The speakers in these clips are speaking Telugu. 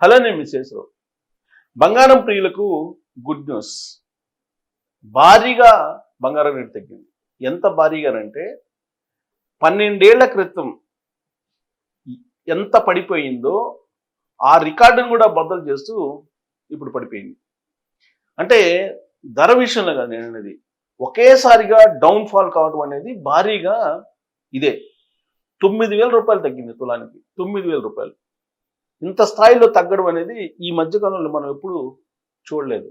హలో నేను మిస్సెస్రావు. బంగారం ప్రియులకు గుడ్ న్యూస్. భారీగా బంగారం రేటు తగ్గింది. ఎంత భారీగానంటే 12 ఏళ్ల క్రితం ఎంత పడిపోయిందో ఆ రికార్డును కూడా బద్దలు చేస్తూ ఇప్పుడు పడిపోయింది. అంటే ధర విషయంలో కాదు నేను అనేది, ఒకేసారిగా డౌన్ ఫాల్ కావడం అనేది భారీగా ఇదే. 9,000 రూపాయలు తగ్గింది తులానికి. 9,000 రూపాయలు. ఇంత స్థాయిలో తగ్గడం అనేది ఈ మధ్యకాలంలో మనం ఎప్పుడు చూడలేదు.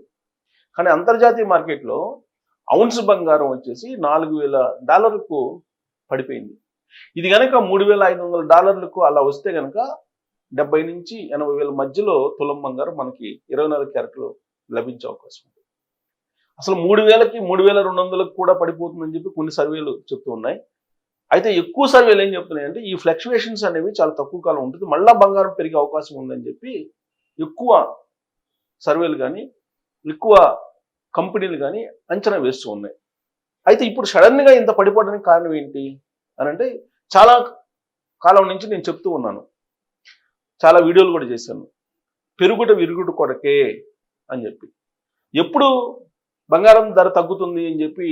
కానీ అంతర్జాతీయ మార్కెట్లో ఔన్స్ బంగారం వచ్చేసి $4,000 పడిపోయింది. ఇది కనుక $3,500 అలా వస్తే కనుక 70 నుంచి 80,000 మధ్యలో తులం బంగారం మనకి 24 క్యారెట్లు లభించే అవకాశం ఉంది. అసలు 3,000కి 3,200లకు కూడా పడిపోతుందని చెప్పి కొన్ని సర్వేలు చెప్తూ ఉన్నాయి. అయితే ఎక్కువ సర్వేలు ఏం చెప్తున్నాయంటే ఈ ఫ్లక్చువేషన్స్ అనేవి చాలా తక్కువ కాలం ఉంటుంది, మళ్ళా బంగారం పెరిగే అవకాశం ఉందని చెప్పి ఎక్కువ సర్వేలు కానీ ఎక్కువ కంపెనీలు కానీ అంచనా వేస్తూ ఉన్నాయి. అయితే ఇప్పుడు సడన్గా ఇంత పడిపోవడానికి కారణం ఏంటి అని అంటే, చాలా కాలం నుంచి నేను చెప్తూ ఉన్నాను, చాలా వీడియోలు కూడా చేశాను, పెరుగుట విరుగుట కొరకే అని చెప్పి. ఎప్పుడు బంగారం ధర తగ్గుతుంది అని చెప్పి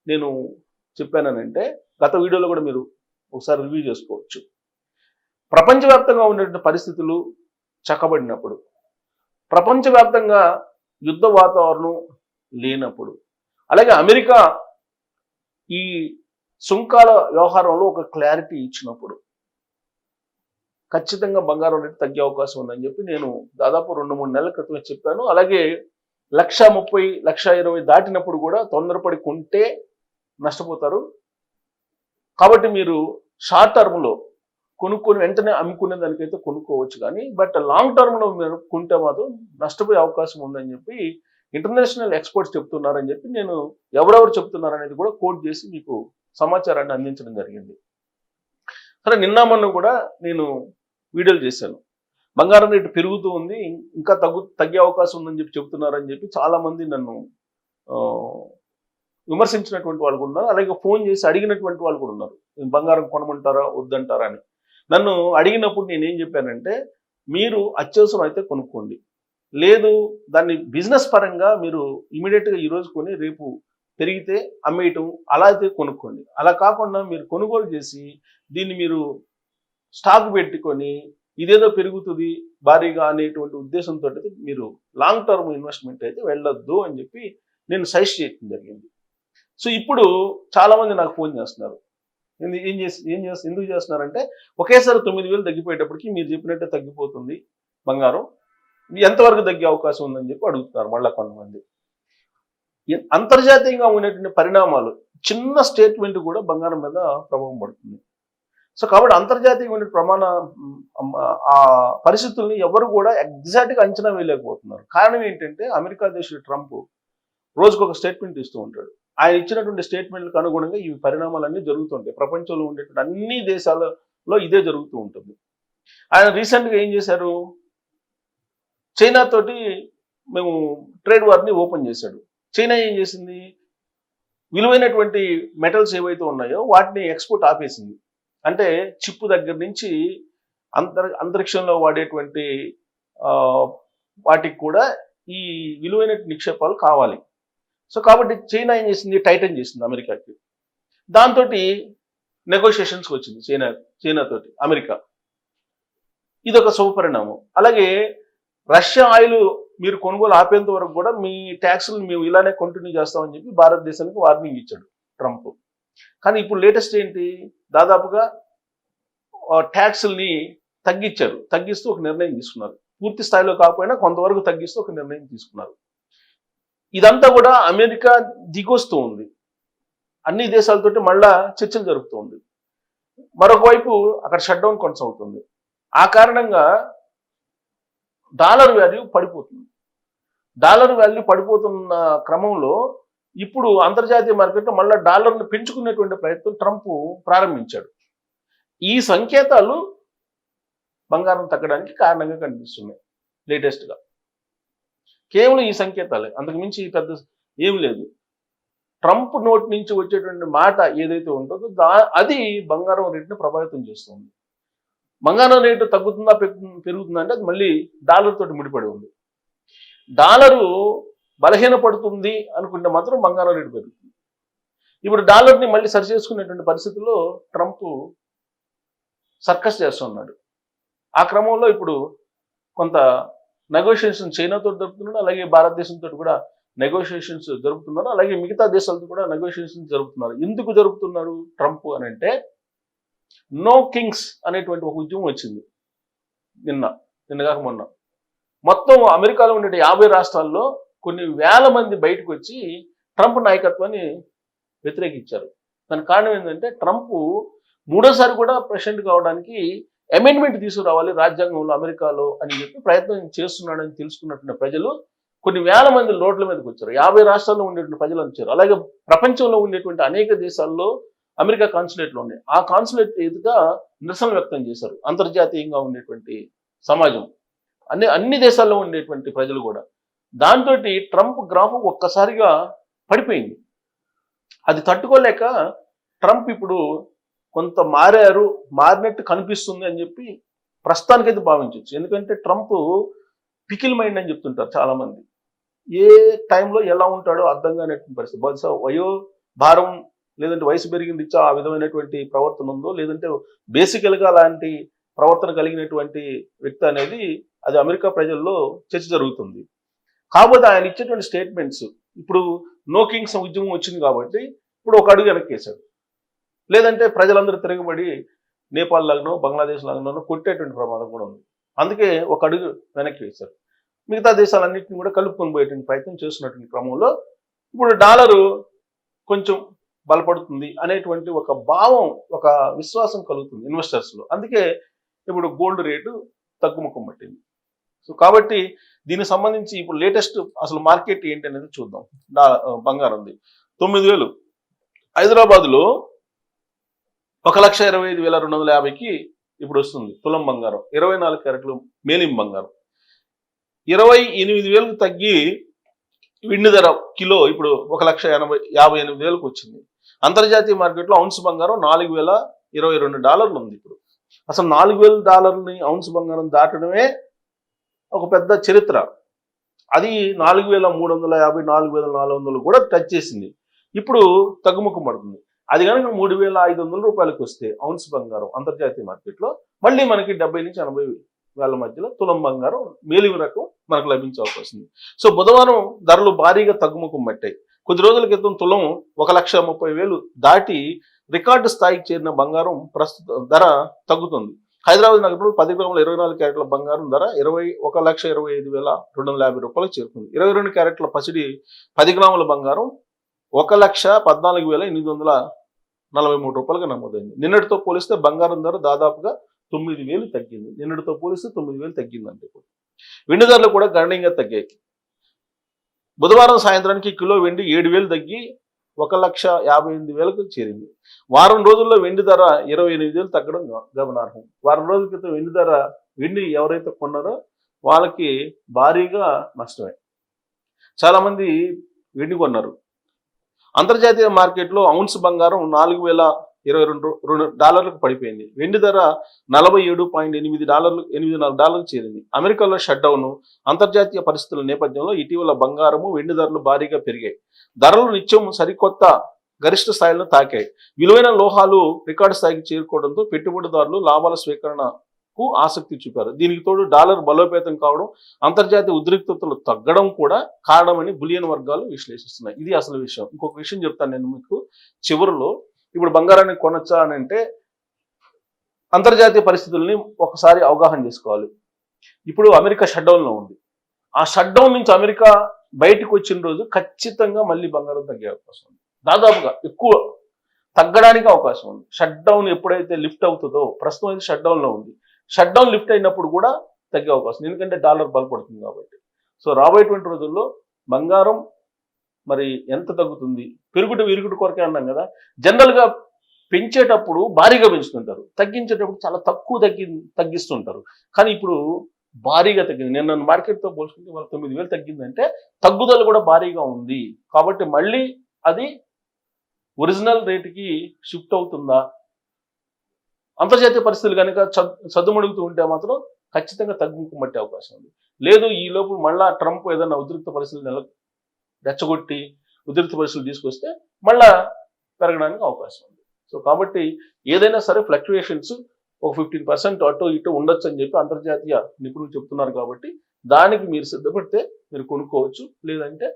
నేను చెప్పానంటే, గత వీడియోలో కూడా మీరు ఒకసారి రివ్యూ చేసుకోవచ్చు. ప్రపంచవ్యాప్తంగా ఉన్నటువంటి పరిస్థితులు చక్కబడినప్పుడు, ప్రపంచవ్యాప్తంగా యుద్ధ వాతావరణం లేనప్పుడు, అలాగే అమెరికా ఈ సుంకాల వ్యవహారంలో ఒక క్లారిటీ ఇచ్చినప్పుడు ఖచ్చితంగా బంగారం రేటు తగ్గే అవకాశం ఉందని చెప్పి నేను దాదాపు 2-3 నెలల క్రితమే చెప్పాను. అలాగే 1,30,000, 1,20,000 దాటినప్పుడు కూడా తొందరపడి కొంటే నష్టపోతారు. కాబట్టి మీరు షార్ట్ టర్మ్లో కొనుక్కొని వెంటనే అమ్ముకునే దానికైతే కొనుక్కోవచ్చు, కానీ బట్ లాంగ్ టర్మ్లో మీరు కొంటే మాత్రం నష్టపోయే అవకాశం ఉందని చెప్పి ఇంటర్నేషనల్ ఎక్స్పర్ట్స్ చెప్తున్నారని చెప్పి నేను ఎవరెవరు చెప్తున్నారనేది కూడా కోట్ చేసి మీకు సమాచారాన్ని అందించడం జరిగింది. సరే, నిన్న మొన్న కూడా నేను వీడియోలు చేశాను. బంగారం రేటు పెరుగుతూ ఉంది, ఇంకా తగ్గే అవకాశం ఉందని చెప్పి చెప్తున్నారని చెప్పి చాలామంది నన్ను విమర్శించినటువంటి వాళ్ళు కూడా ఉన్నారు. అలాగే ఫోన్ చేసి అడిగినటువంటి వాళ్ళు కూడా ఉన్నారు, బంగారం కొనమంటారా వద్దంటారా అని. నన్ను అడిగినప్పుడు నేనేం చెప్పానంటే, మీరు అత్యవసరం అయితే కొనుక్కోండి, లేదు దాన్ని బిజినెస్ పరంగా మీరు ఇమీడియట్గా ఈరోజు కొని రేపు పెరిగితే అమ్మేయటం అలా అయితే కొనుక్కోండి. అలా కాకుండా మీరు కొనుగోలు చేసి దీన్ని మీరు స్టాక్ పెట్టుకొని ఇదేదో పెరుగుతుంది భారీగా అనేటువంటి ఉద్దేశంతో మీరు లాంగ్ టర్మ్ ఇన్వెస్ట్మెంట్ అయితే వెళ్ళొద్దు అని చెప్పి నేను సజెస్ట్ చేయడం జరిగింది. సో ఇప్పుడు చాలామంది నాకు ఫోన్ చేస్తున్నారు, ఎందుకు చేస్తున్నారంటే, ఒకేసారి 9,000 తగ్గిపోయేటప్పటికి మీరు చెప్పినట్టే తగ్గిపోతుంది బంగారం, ఎంతవరకు తగ్గే అవకాశం ఉందని చెప్పి అడుగుతున్నారు మళ్ళీ కొంతమంది. అంతర్జాతీయంగా ఉన్నటువంటి పరిణామాలు, చిన్న స్టేట్మెంట్ కూడా బంగారం మీద ప్రభావం పడుతుంది. సో కాబట్టి అంతర్జాతీయంగా ఉన్న ఆ పరిస్థితుల్ని ఎవరు కూడా ఎగ్జాక్ట్గా అంచనా వేయలేకపోతున్నారు. కారణం ఏంటంటే, అమెరికా దేశ ట్రంప్ రోజుకు ఒక స్టేట్మెంట్ ఇస్తూ ఉంటాడు. ఆయన ఇచ్చినటువంటి స్టేట్మెంట్లకు అనుగుణంగా ఈ పరిణామాలన్నీ జరుగుతుంటాయి. ప్రపంచంలో ఉండేటువంటి అన్ని దేశాలలో ఇదే జరుగుతూ ఉంటుంది. ఆయన రీసెంట్గా ఏం చేశారు, చైనా తోటి మేము ట్రేడ్ వార్ని ఓపెన్ చేశాడు. చైనా ఏం చేసింది, విలువైనటువంటి మెటల్స్ ఏవైతే ఉన్నాయో వాటిని ఎక్స్పోర్ట్ ఆపేసింది. అంటే చిప్పు దగ్గర నుంచి అంతరిక్షంలో వాడేటువంటి వాటికి కూడా ఈ విలువైన నిక్షేపాలు కావాలి. సో కాబట్టి చైనా ఏం చేసింది, టైటన్ చేసింది అమెరికాకి. దాంతో నెగోషియేషన్స్కి వచ్చింది చైనాతోటి అమెరికా. ఇదొక శుభపరిణామం. అలాగే రష్యా ఆయిల్ మీరు కొనుగోలు ఆపేంత వరకు కూడా మీ ట్యాక్స్లు మేము ఇలానే కంటిన్యూ చేస్తామని చెప్పి భారతదేశానికి వార్నింగ్ ఇచ్చాడు ట్రంప్. కానీ ఇప్పుడు లేటెస్ట్ ఏంటి, దాదాపుగా ట్యాక్స్ని తగ్గిస్తూ ఒక నిర్ణయం తీసుకున్నారు. పూర్తి స్థాయిలో కాకపోయినా కొంతవరకు తగ్గిస్తూ ఒక నిర్ణయం తీసుకున్నారు. ఇదంతా కూడా అమెరికా దిగొస్తూ ఉంది, అన్ని దేశాలతోటి మళ్ళా చర్చలు జరుపుతూ ఉంది. మరొక వైపు అక్కడ షట్ డౌన్ కొనసాగుతుంది. ఆ కారణంగా డాలర్ వాల్యూ పడిపోతుంది. డాలర్ వాల్యూ పడిపోతున్న క్రమంలో ఇప్పుడు అంతర్జాతీయ మార్కెట్లో మళ్ళీ డాలర్ను పెంచుకునేటువంటి ప్రయత్నం ట్రంప్ ప్రారంభించాడు. ఈ సంకేతాలు బంగారం తగ్గడానికి కారణంగా కనిపిస్తున్నాయి లేటెస్ట్గా. కేవలం ఈ సంకేతాలే, అంతకుమించి పెద్ద ఏం లేదు. ట్రంప్ నోటి నుంచి వచ్చేటువంటి మాట ఏదైతే ఉంటుందో అది బంగారం రేటుని ప్రభావితం చేస్తుంది. బంగారం రేటు తగ్గుతుందా పెరుగుతుందా అంటే అది మళ్ళీ డాలర్ తోటి ముడిపడి ఉంది. డాలరు బలహీనపడుతుంది అనుకుంటే మాత్రం బంగారం రేటు పెరుగుతుంది. ఇప్పుడు డాలర్ని మళ్ళీ సరి చేసుకునేటువంటి పరిస్థితుల్లో ట్రంప్ సర్కస్ చేస్తున్నాడు. ఆ క్రమంలో ఇప్పుడు కొంత నెగోషియేషన్ చైనాతో జరుపుతున్నాడు, అలాగే భారతదేశంతో కూడా నెగోషియేషన్స్ జరుపుతున్నారు, అలాగే మిగతా దేశాలతో కూడా నెగోషియేషన్స్ జరుపుతున్నారు. ఎందుకు జరుపుతున్నారు ట్రంప్ అని అంటే, నో కింగ్స్ అనేటువంటి ఒక ఉద్యమం వచ్చింది నిన్నగాక మొన్న. మొత్తం అమెరికాలో ఉండే 50 రాష్ట్రాల్లో కొన్ని వేల మంది బయటకు వచ్చి ట్రంప్ నాయకత్వాన్ని వ్యతిరేకించారు. దానికి కారణం ఏంటంటే, ట్రంప్ మూడోసారి కూడా ప్రెసిడెంట్ కావడానికి అమెండ్మెంట్ తీసుకురావాలి రాజ్యాంగంలో అమెరికాలో అని చెప్పి ప్రయత్నం చేస్తున్నాడని తెలుసుకున్నటువంటి ప్రజలు కొన్ని వేల మంది రోడ్ల మీదకి వచ్చారు. 50 రాష్ట్రాల్లో ఉండేటువంటి ప్రజలు వచ్చారు. అలాగే ప్రపంచంలో ఉండేటువంటి అనేక దేశాల్లో అమెరికా కాన్సులేట్లు ఉన్నాయి. ఆ కాన్సులేట్ ఎదుగా నిరసన వ్యక్తం చేశారు అంతర్జాతీయంగా ఉండేటువంటి సమాజం, అన్ని దేశాల్లో ఉండేటువంటి ప్రజలు కూడా. దాంతో ట్రంప్ గ్రాఫ్ ఒక్కసారిగా పడిపోయింది. అది తట్టుకోలేక ట్రంప్ ఇప్పుడు కొంత మారినట్టు కనిపిస్తుంది అని చెప్పి ప్రస్తుతానికైతే భావించవచ్చు. ఎందుకంటే ట్రంప్ పికిల్ మైండ్ అని చెప్తుంటారు చాలా మంది. ఏ టైంలో ఎలా ఉంటాడో అర్థం కానటువంటి పరిస్థితి. బహుశా భారం లేదంటే వయసు పెరిగిన రీత్యా ఆ విధమైనటువంటి ప్రవర్తన ఉందో, లేదంటే బేసికల్గా అలాంటి ప్రవర్తన కలిగినటువంటి వ్యక్తి అనేది అది అమెరికా ప్రజల్లో చర్చ జరుగుతుంది. కాకపోతే ఆయన ఇచ్చేటువంటి స్టేట్మెంట్స్, ఇప్పుడు నో కింగ్స్ ఉద్యమం వచ్చింది కాబట్టి ఇప్పుడు ఒక అడుగు వెనక్కేశాడు. లేదంటే ప్రజలందరూ తిరగబడి నేపాల్ లాగానో బంగ్లాదేశ్ లాగానో కొట్టేటువంటి ప్రమాదం కూడా ఉంది. అందుకే ఒక అడుగు వెనక్కి వేశారు. మిగతా దేశాలన్నింటినీ కూడా కలుపుకొని పోయేటువంటి ప్రయత్నం చేస్తున్నటువంటి క్రమంలో ఇప్పుడు డాలరు కొంచెం బలపడుతుంది అనేటువంటి ఒక భావం, ఒక విశ్వాసం కలుగుతుంది ఇన్వెస్టర్స్లో. అందుకే ఇప్పుడు గోల్డ్ రేటు తగ్గుముఖం పట్టింది. సో కాబట్టి దీనికి సంబంధించి ఇప్పుడు లేటెస్ట్ అసలు మార్కెట్ ఏంటి అనేది చూద్దాం. బంగారంది 9,000 హైదరాబాద్లో 1,25,250కి ఇప్పుడు వస్తుంది తులం బంగారం. 24 క్యారెట్లు మేలిం బంగారం 28,000కు తగ్గి వెండి ధర కిలో ఇప్పుడు 1,58,000కు వచ్చింది. అంతర్జాతీయ మార్కెట్లో ఔన్స్ బంగారం $4,022 ఉంది. ఇప్పుడు అసలు $4,000 ఔన్స్ బంగారం దాటడమే ఒక పెద్ద చరిత్ర. అది 4,350 4,400 కూడా టచ్ చేసింది. ఇప్పుడు తగ్గుముఖం పడుతుంది. అది కనుక 3,500 రూపాయలకు వస్తే ఔన్స్ బంగారం అంతర్జాతీయ మార్కెట్లో మళ్ళీ మనకి 70 నుంచి 80 వేల మధ్యలో తులం బంగారం మేలిమి రకం మనకు లభించే అవకాశం ఉంది. సో బుధవారం ధరలు భారీగా తగ్గుముఖం పట్టాయి. కొద్ది రోజుల క్రితం తులం 1,30,000 దాటి రికార్డు స్థాయికి చేరిన బంగారం ప్రస్తుత ధర తగ్గుతుంది. హైదరాబాద్ నగరంలో 10 గ్రాముల 24 క్యారెట్ల బంగారం ధర 1,25,250 రూపాయలకు చేరుకుంది. 22 క్యారెట్ల పసిడి 10 గ్రాముల బంగారం 1,14,843 రూపాయలుగా నమోదైంది. నిన్నటితో పోలిస్తే బంగారం ధర దాదాపుగా 9,000 తగ్గింది. నిన్నటితో పోలిస్తే 9,000 తగ్గిందంటే ఇప్పుడు వెండి ధరలు కూడా గణనీయంగా తగ్గాయి. బుధవారం సాయంత్రానికి కిలో వెండి 7,000 తగ్గి 1,58,000కు చేరింది. వారం రోజుల్లో వెండి ధర 28,000 తగ్గడం గమనార్హం. వారం రోజుల క్రితం వెండి ఎవరైతే కొన్నారో వాళ్ళకి భారీగా నష్టమే. చాలామంది వెండి కొన్నారు. అంతర్జాతీయ మార్కెట్లో ఔన్స్ బంగారం $4,022 పడిపోయింది. వెండి ధర $47.84 చేరింది. అమెరికాలో షట్డౌన్, అంతర్జాతీయ పరిస్థితుల నేపథ్యంలో ఇటీవల బంగారము, వెండి ధరలు భారీగా పెరిగాయి. ధరలు నిత్యం సరికొత్త గరిష్ట స్థాయిలను తాకాయి. విలువైన లోహాలు రికార్డు స్థాయికి చేరుకోవడంతో పెట్టుబడిదారులు లాభాల స్వీకరణకు ఆసక్తి చూపారు. దీనికి తోడు డాలర్ బలోపేతం కావడం, అంతర్జాతీయ ఉద్రిక్తతలు తగ్గడం కూడా కారణమని బులియన్ వర్గాలు విశ్లేషిస్తున్నాయి. ఇది అసలు విషయం. ఇంకొక విషయం చెప్తాను నేను మీకు చివరిలో. ఇప్పుడు బంగారాన్ని కొనొచ్చా అని అంటే అంతర్జాతీయ పరిస్థితుల్ని ఒకసారి అవగాహన చేసుకోవాలి. ఇప్పుడు అమెరికా షట్డౌన్లో ఉంది. ఆ షట్డౌన్ నుంచి అమెరికా బయటకు వచ్చిన రోజు ఖచ్చితంగా మళ్ళీ బంగారం తగ్గే అవకాశం ఉంది. దాదాపుగా ఎక్కువ తగ్గడానికి అవకాశం ఉంది. షట్డౌన్ ఎప్పుడైతే లిఫ్ట్ అవుతుందో, ప్రస్తుతం అయితే షట్డౌన్లో ఉంది, షట్డౌన్ లిఫ్ట్ అయినప్పుడు కూడా తగ్గే అవకాశం, ఎందుకంటే డాలర్ బలపడుతుంది కాబట్టి. సో రాబోయేటువంటి రోజుల్లో బంగారం మరి ఎంత తగ్గుతుంది? పెరుగుడు విరుగుడు కొరకే అన్నాం కదా. జనరల్గా పెంచేటప్పుడు భారీగా పెంచుతుంటారు, తగ్గించేటప్పుడు చాలా తక్కువ తగ్గిస్తుంటారు. కానీ ఇప్పుడు భారీగా తగ్గింది. నిన్న మార్కెట్తో పోల్చుకుంటే వాళ్ళ 9,000 తగ్గిందంటే తగ్గుదల కూడా భారీగా ఉంది. కాబట్టి మళ్ళీ అది ఒరిజినల్ రేటుకి షిఫ్ట్ అవుతుందా అంతర్జాతీయ పరిస్థితులు కనుక సద్దుమడుగుతూ ఉంటే మాత్రం ఖచ్చితంగా తగ్గుముఖం పట్టే అవకాశం ఉంది. లేదు ఈ లోపు మళ్ళా ట్రంప్ ఏదైనా ఉద్రిక్త పరిస్థితులు రెచ్చగొట్టి ఉద్రిక్త పరిస్థితులు తీసుకొస్తే మళ్ళా పెరగడానికి అవకాశం ఉంది. సో కాబట్టి ఏదైనా సరే ఫ్లక్చుయేషన్స్ ఒక 15% అటు ఇటు ఉండొచ్చు అని చెప్పి అంతర్జాతీయ నిపుణులు చెప్తున్నారు. కాబట్టి దానికి మీరు సిద్ధపడితే మీరు కొనుక్కోవచ్చు. లేదంటే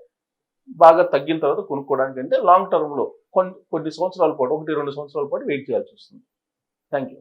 బాగా తగ్గిన తర్వాత కొనుక్కోవడానికి అంటే లాంగ్ టర్మ్లో కొన్ని సంవత్సరాల పాటు 1-2 సంవత్సరాల పాటు వెయిట్ చేయాల్సి వస్తుంది. Thank you.